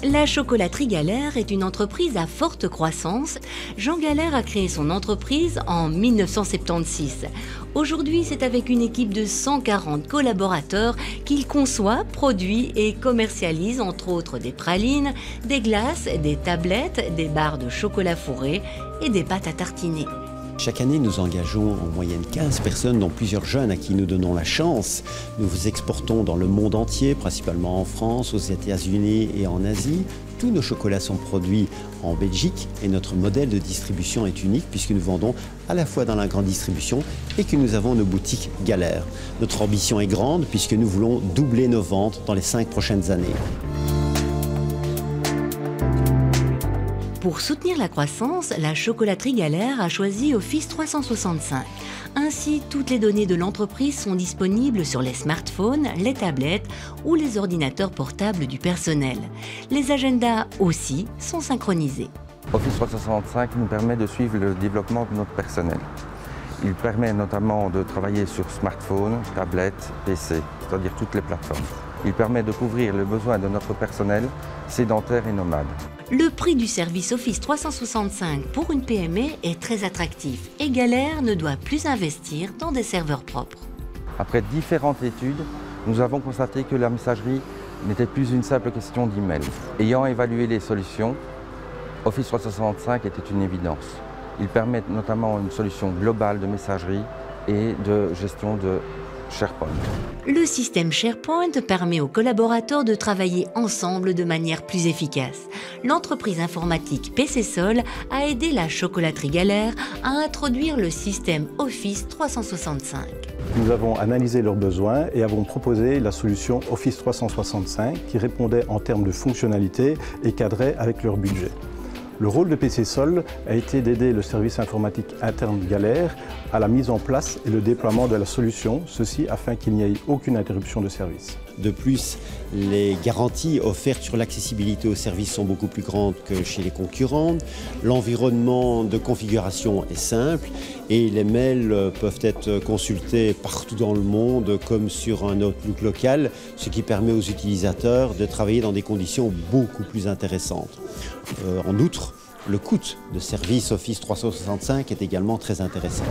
La chocolaterie Galère est une entreprise à forte croissance. Jean Galère a créé son entreprise en 1976. Aujourd'hui, c'est avec une équipe de 140 collaborateurs qu'il conçoit, produit et commercialise entre autres des pralines, des glaces, des tablettes, des barres de chocolat fourré et des pâtes à tartiner. Chaque année, nous engageons en moyenne 15 personnes, dont plusieurs jeunes à qui nous donnons la chance. Nous vous exportons dans le monde entier, principalement en France, aux États-Unis et en Asie. Tous nos chocolats sont produits en Belgique et notre modèle de distribution est unique puisque nous vendons à la fois dans la grande distribution et que nous avons nos boutiques Galère. Notre ambition est grande puisque nous voulons doubler nos ventes dans les 5 prochaines années. Pour soutenir la croissance, la chocolaterie Galère a choisi Office 365. Ainsi, toutes les données de l'entreprise sont disponibles sur les smartphones, les tablettes ou les ordinateurs portables du personnel. Les agendas aussi sont synchronisés. Office 365 nous permet de suivre le développement de notre personnel. Il permet notamment de travailler sur smartphone, tablette, PC, c'est-à-dire toutes les plateformes. Il permet de couvrir les besoins de notre personnel sédentaire et nomade. Le prix du service Office 365 pour une PME est très attractif et Galère ne doit plus investir dans des serveurs propres. Après différentes études, nous avons constaté que la messagerie n'était plus une simple question d'email. Ayant évalué les solutions, Office 365 était une évidence. Il permet notamment une solution globale de messagerie et de gestion de SharePoint. Le système SharePoint permet aux collaborateurs de travailler ensemble de manière plus efficace. L'entreprise informatique PCSol a aidé la chocolaterie Galère à introduire le système Office 365. Nous avons analysé leurs besoins et avons proposé la solution Office 365 qui répondait en termes de fonctionnalité et cadrait avec leur budget. Le rôle de PCSol a été d'aider le service informatique interne Galère à la mise en place et le déploiement de la solution, ceci afin qu'il n'y ait aucune interruption de service. De plus, les garanties offertes sur l'accessibilité au service sont beaucoup plus grandes que chez les concurrents. L'environnement de configuration est simple et les mails peuvent être consultés partout dans le monde comme sur un Outlook local, ce qui permet aux utilisateurs de travailler dans des conditions beaucoup plus intéressantes. En outre, le coût de service Office 365 est également très intéressant.